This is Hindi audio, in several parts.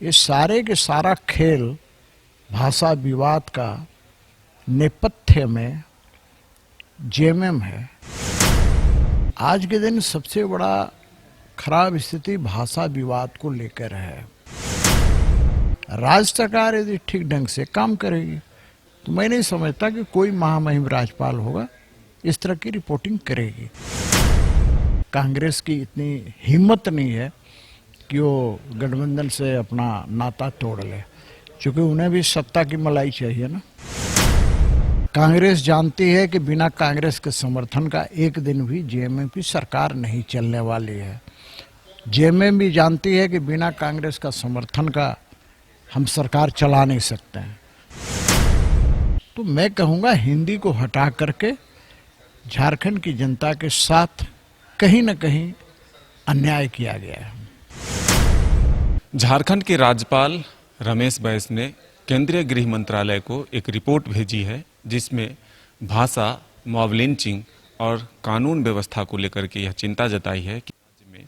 ये सारे के सारा खेल भाषा विवाद का नेपथ्य में जेएमएम है। आज के दिन सबसे बड़ा खराब स्थिति भाषा विवाद को लेकर है। राज्य सरकार यदि ठीक ढंग से काम करेगी तो मैं नहीं समझता कि कोई महामहिम राज्यपाल होगा इस तरह की रिपोर्टिंग करेगी। कांग्रेस की इतनी हिम्मत नहीं है कि वो गठबंधन से अपना नाता तोड़ ले, क्योंकि उन्हें भी सत्ता की मलाई चाहिए ना। कांग्रेस जानती है कि बिना कांग्रेस के समर्थन का एक दिन भी जेएमएम की सरकार नहीं चलने वाली है। जेएमएम भी जानती है कि बिना कांग्रेस का समर्थन का हम सरकार चला नहीं सकते हैं। तो मैं कहूँगा हिंदी को हटा करके झारखंड की जनता के साथ कहीं न कहीं अन्याय किया गया है। झारखंड के राज्यपाल रमेश बैस ने केंद्रीय गृह मंत्रालय को एक रिपोर्ट भेजी है जिसमें भाषा, मॉब लिंचिंग और कानून व्यवस्था को लेकर के यह चिंता जताई है कि राज्य में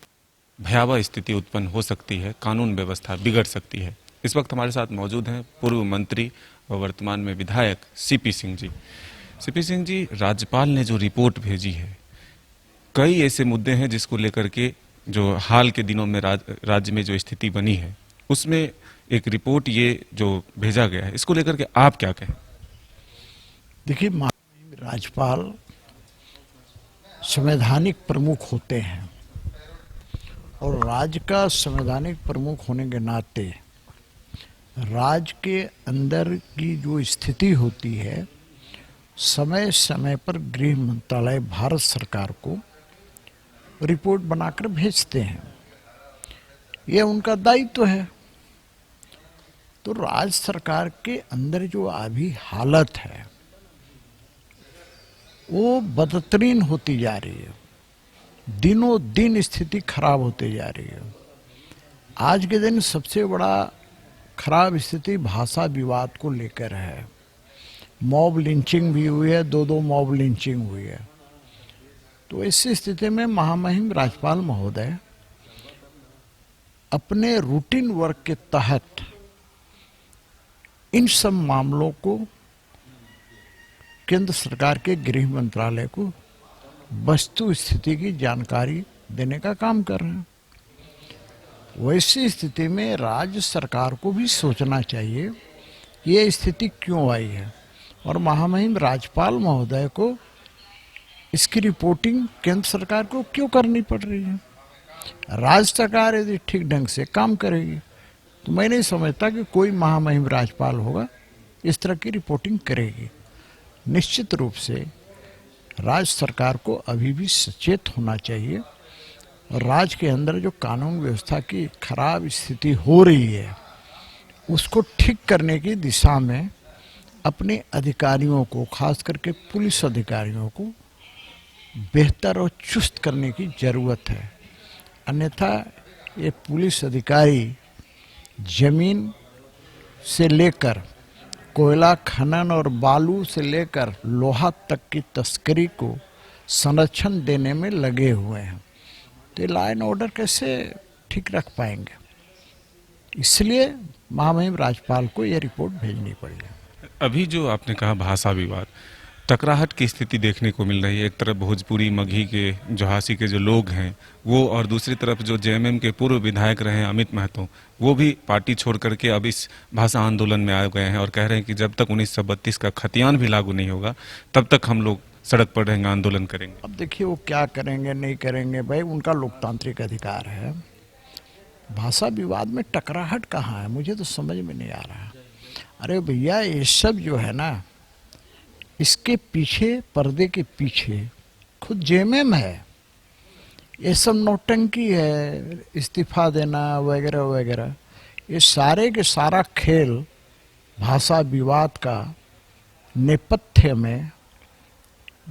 भयावह स्थिति उत्पन्न हो सकती है, कानून व्यवस्था बिगड़ सकती है। इस वक्त हमारे साथ मौजूद हैं पूर्व मंत्री व वर्तमान में विधायक सीपी सिंह जी। सीपी सिंह जी, राज्यपाल ने जो रिपोर्ट भेजी है, कई ऐसे मुद्दे हैं जिसको लेकर के जो हाल के दिनों में राज्य में जो स्थिति बनी है उसमें एक रिपोर्ट ये जो भेजा गया है, इसको लेकर के आप क्या कहें? देखिए, राज्यपाल संवैधानिक प्रमुख होते हैं और राज्य का संवैधानिक प्रमुख होने के नाते राज्य के अंदर की जो स्थिति होती है समय समय पर गृह मंत्रालय भारत सरकार को रिपोर्ट बनाकर भेजते हैं। यह उनका दायित्व है। तो राज्य सरकार के अंदर जो अभी हालत है वो बदतरीन होती जा रही है, दिनों दिन स्थिति खराब होती जा रही है। आज के दिन सबसे बड़ा खराब स्थिति भाषा विवाद को लेकर है। मॉब लिंचिंग भी हुई है, दो मॉब लिंचिंग हुई है। तो ऐसी स्थिति में महामहिम राज्यपाल महोदय अपने रूटीन वर्क के तहत इन सब मामलों को केंद्र सरकार के गृह मंत्रालय को वस्तु स्थिति की जानकारी देने का काम कर रहे हैं। वैसी स्थिति में राज्य सरकार को भी सोचना चाहिए ये स्थिति क्यों आई है और महामहिम राज्यपाल महोदय को इसकी रिपोर्टिंग केंद्र सरकार को क्यों करनी पड़ रही है। राज्य सरकार यदि ठीक ढंग से काम करेगी तो मैं नहीं समझता कि कोई महामहिम राज्यपाल होगा इस तरह की रिपोर्टिंग करेगी। निश्चित रूप से राज्य सरकार को अभी भी सचेत होना चाहिए और राज्य के अंदर जो कानून व्यवस्था की खराब स्थिति हो रही है उसको ठीक करने की दिशा में अपने अधिकारियों को, खास करके पुलिस अधिकारियों को बेहतर और चुस्त करने की जरूरत है। अन्यथा ये पुलिस अधिकारी जमीन से लेकर कोयला खनन और बालू से लेकर लोहा तक की तस्करी को संरक्षण देने में लगे हुए हैं। तो लॉ एंड ऑर्डर कैसे ठीक रख पाएंगे? इसलिए महामहिम राज्यपाल को यह रिपोर्ट भेजनी पड़ी। अभी जो आपने कहा भाषा विवाद, टकराहट की स्थिति देखने को मिल रही है। एक तरफ भोजपुरी, मगही के, जोहासी के जो लोग हैं वो, और दूसरी तरफ जो जेएमएम के पूर्व विधायक रहे हैं अमित महतो, वो भी पार्टी छोड़ करके अब इस भाषा आंदोलन में आ गए हैं और कह रहे हैं कि जब तक 1932 का खतियान भी लागू नहीं होगा तब तक हम लोग सड़क पर रहेंगे, आंदोलन करेंगे। अब देखिए वो क्या करेंगे नहीं करेंगे, भाई उनका लोकतांत्रिक अधिकार है। भाषा विवाद में टकराहट कहाँ है, मुझे तो समझ में नहीं आ रहा। अरे भैया, ये सब जो है ना, इसके पीछे, पर्दे के पीछे खुद जेएमएम है। ये सब नौटंकी है, इस्तीफा देना वगैरह वगैरह। ये सारे के सारा खेल भाषा विवाद का नेपथ्य में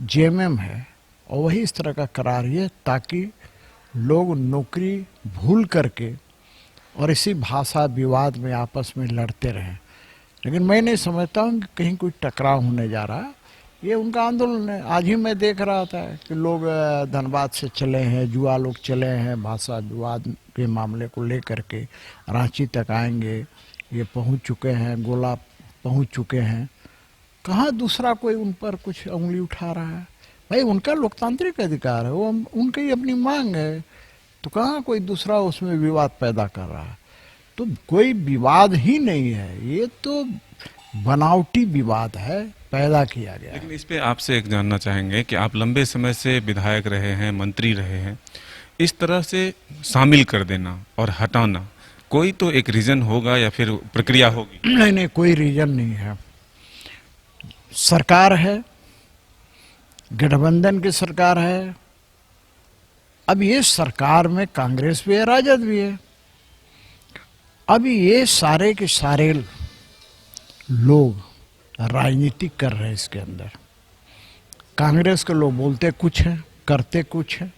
जेएमएम है और वही इस तरह का करा रही है ताकि लोग नौकरी भूल करके और इसी भाषा विवाद में आपस में लड़ते रहें। लेकिन मैं नहीं समझता हूँ कि कहीं कोई टकराव होने जा रहा है। ये उनका आंदोलन है। आज ही मैं देख रहा था कि लोग धनबाद से चले हैं, जुआ लोग चले हैं, भाषा विवाद के मामले को लेकर के रांची तक आएंगे, ये पहुंच चुके हैं, गोला पहुंच चुके हैं। कहाँ दूसरा कोई उन पर कुछ उंगली उठा रहा है? भाई उनका लोकतांत्रिक अधिकार है, वो उनकी अपनी मांग है, तो कहाँ कोई दूसरा उसमें विवाद पैदा कर रहा है? तो कोई विवाद ही नहीं है, ये तो बनावटी विवाद है, पैदा किया गया है। लेकिन इस पे आपसे एक जानना चाहेंगे कि आप लंबे समय से विधायक रहे हैं, मंत्री रहे हैं, इस तरह से शामिल कर देना और हटाना कोई तो एक रीजन होगा या फिर प्रक्रिया होगी? नहीं नहीं, कोई रीजन नहीं है। सरकार है, गठबंधन की सरकार है। अब ये सरकार में कांग्रेस भी है, राजद भी है। अब ये सारे के सारे लोग राजनीति कर रहे हैं इसके अंदर। कांग्रेस के लोग बोलते कुछ हैं, करते कुछ हैं,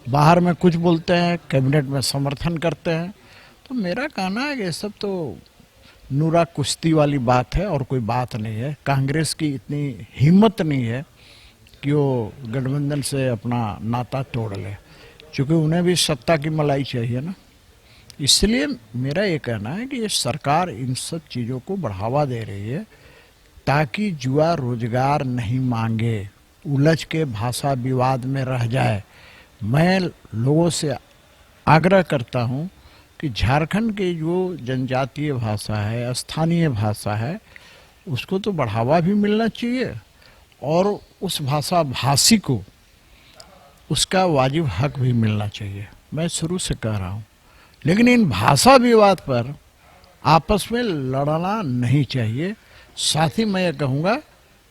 बाहर में कुछ बोलते हैं, कैबिनेट में समर्थन करते हैं। तो मेरा कहना है कि ये सब तो नूरा कुश्ती वाली बात है और कोई बात नहीं है। कांग्रेस की इतनी हिम्मत नहीं है कि वो गठबंधन से अपना नाता तोड़ ले, क्योंकि उन्हें भी सत्ता की मलाई चाहिए ना। इसलिए मेरा ये कहना है कि ये सरकार इन सब चीज़ों को बढ़ावा दे रही है ताकि जुआ रोजगार नहीं मांगे, उलझ के भाषा विवाद में रह जाए। मैं लोगों से आग्रह करता हूँ कि झारखंड की जो जनजातीय भाषा है, स्थानीय भाषा है, उसको तो बढ़ावा भी मिलना चाहिए और उस भाषा भाषी को उसका वाजिब हक भी मिलना चाहिए। मैं शुरू से कह रहा हूँ, लेकिन इन भाषा विवाद पर आपस में लड़ना नहीं चाहिए। साथ ही मैं ये कहूँगा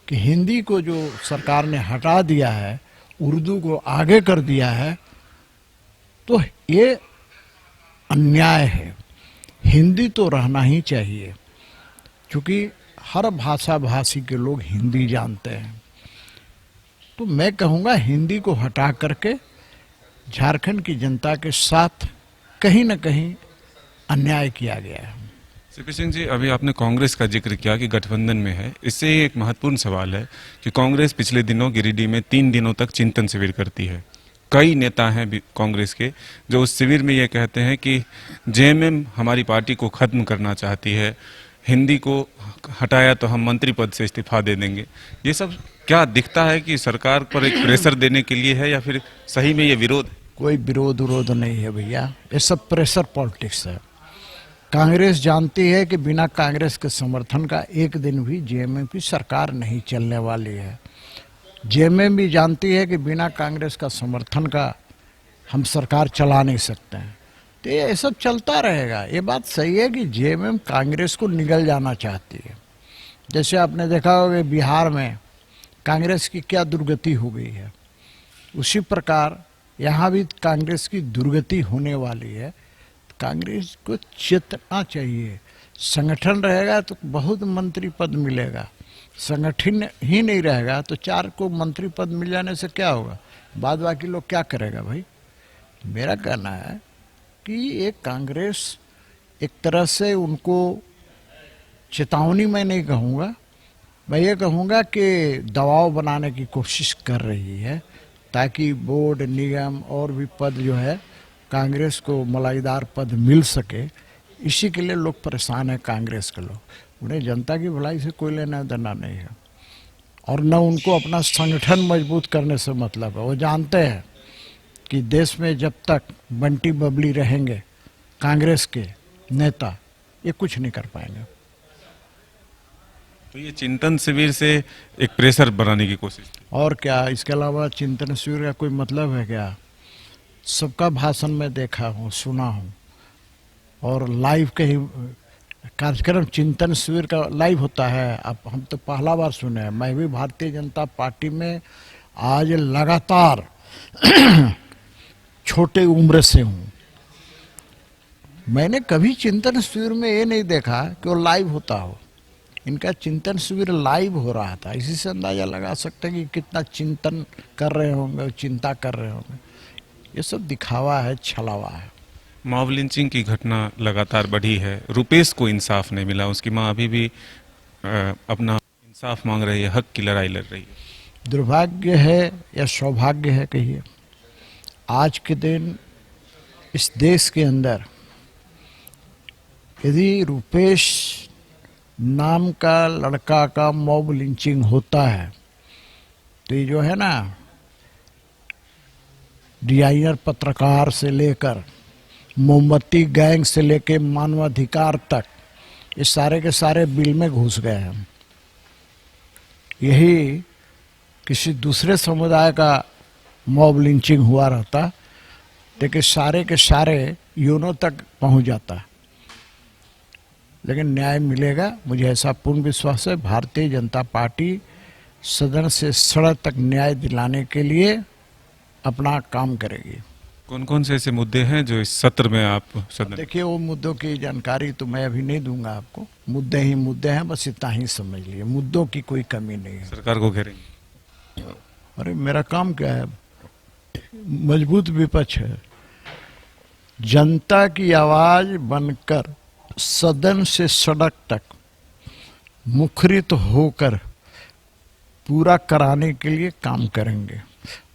कि हिंदी को जो सरकार ने हटा दिया है, उर्दू को आगे कर दिया है, तो ये अन्याय है। हिंदी तो रहना ही चाहिए, क्योंकि हर भाषा भाषी के लोग हिंदी जानते हैं। तो मैं कहूँगा हिंदी को हटा करके झारखंड की जनता के साथ कहीं न कहीं अन्याय किया गया है। सीपी सिंह जी, अभी आपने कांग्रेस का जिक्र किया कि गठबंधन में है। इससे एक महत्वपूर्ण सवाल है कि कांग्रेस पिछले दिनों गिरिडीह में 3 दिनों तक चिंतन शिविर करती है। कई नेता हैं कांग्रेस के जो उस शिविर में ये कहते हैं कि जेएमएम हमारी पार्टी को खत्म करना चाहती है, हिंदी को हटाया तो हम मंत्री पद से इस्तीफा दे देंगे। ये सब क्या दिखता है कि सरकार पर एक प्रेशर देने के लिए है या फिर सही में ये विरोध है? कोई विरोध नहीं है भैया, ये सब प्रेशर पॉलिटिक्स है। कांग्रेस जानती है कि बिना कांग्रेस के समर्थन का एक दिन भी जेएमएम की सरकार नहीं चलने वाली है। जेएमएम भी जानती है कि बिना कांग्रेस का समर्थन का हम सरकार चला नहीं सकते हैं। तो ये सब चलता रहेगा। ये बात सही है कि जेएमएम कांग्रेस को निगल जाना चाहती है। जैसे आपने देखा होगा बिहार में कांग्रेस की क्या दुर्गति हो गई है, उसी प्रकार यहाँ भी कांग्रेस की दुर्गति होने वाली है। कांग्रेस को चेतना चाहिए। संगठन रहेगा तो बहुत मंत्री पद मिलेगा, संगठन ही नहीं रहेगा तो 4 को मंत्री पद मिल जाने से क्या होगा? बाद बाकी लोग क्या करेगा भाई? मेरा कहना है कि ये कांग्रेस एक तरह से उनको चेतावनी मैं नहीं कहूँगा, मैं ये कहूँगा कि दबाव बनाने की कोशिश कर रही है ताकि बोर्ड निगम और भी पद जो है कांग्रेस को मलाईदार पद मिल सके। इसी के लिए लोग परेशान हैं कांग्रेस के लोग। उन्हें जनता की भलाई से कोई लेना देना नहीं है और न उनको अपना संगठन मजबूत करने से मतलब है। वो जानते हैं कि देश में जब तक बंटी बबली रहेंगे कांग्रेस के नेता, ये कुछ नहीं कर पाएंगे। तो ये चिंतन शिविर से एक प्रेशर बनाने की कोशिश और क्या? इसके अलावा चिंतन शिविर का कोई मतलब है क्या? सबका भाषण में देखा हूँ, सुना हूँ, और लाइव के ही कार्यक्रम चिंतन शिविर का लाइव होता है। अब हम तो पहला बार सुने हैं। मैं भी भारतीय जनता पार्टी में आज लगातार छोटे उम्र से हूँ। मैंने कभी चिंतन शिविर में ये नहीं देखा कि वो लाइव होता हो। इनका चिंतन शिविर लाइव हो रहा था। इसी से अंदाजा लगा सकते हैं कि कितना चिंतन कर रहे होंगे, चिंता कर रहे होंगे। ये सब दिखावा है, छलावा है। मॉब लिंचिंग की घटना लगातार बढ़ी है। रुपेश को इंसाफ नहीं मिला, उसकी मां अभी भी अपना इंसाफ मांग रही है, हक की लड़ाई लड़ रही है। दुर्भाग्य है या सौभाग्य है कहिए, आज के दिन इस देश के अंदर यदि रुपेश नाम का लड़का का मॉब लिंचिंग होता है तो ये जो है ना, डिजाइनर पत्रकार से लेकर मोमबत्ती गैंग से लेकर मानवाधिकार तक, ये सारे के सारे बिल में घुस गए हैं। यही किसी दूसरे समुदाय का मॉब लिंचिंग हुआ रहता लेकिन सारे के सारे यूनो तक पहुंच जाता, लेकिन न्याय मिलेगा, मुझे ऐसा पूर्ण विश्वास है। भारतीय जनता पार्टी सदन से सड़क तक न्याय दिलाने के लिए अपना काम करेगी। कौन कौन से ऐसे मुद्दे हैं जो इस सत्र में आप सदन? देखिए, वो मुद्दों की जानकारी तो मैं अभी नहीं दूंगा आपको, मुद्दे ही मुद्दे हैं, बस इतना ही समझ लिए, मुद्दों की कोई कमी नहीं है। सरकार को घेरेंगे? अरे मेरा काम क्या है, मजबूत विपक्ष है, जनता की आवाज बनकर सदन से सड़क तक मुखरित होकर पूरा कराने के लिए काम करेंगे,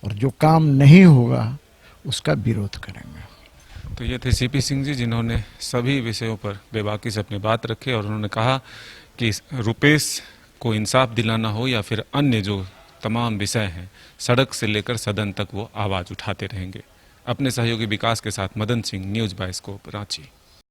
और जो काम नहीं होगा उसका विरोध करेंगे। तो ये थे सीपी सिंह जी, जिन्होंने सभी विषयों पर बेबाकी से अपनी बात रखी और उन्होंने कहा कि रुपेश को इंसाफ दिलाना हो या फिर अन्य जो तमाम विषय हैं, सड़क से लेकर सदन तक वो आवाज़ उठाते रहेंगे। अपने सहयोगी विकास के साथ मदन सिंह, न्यूज़ 22 रांची।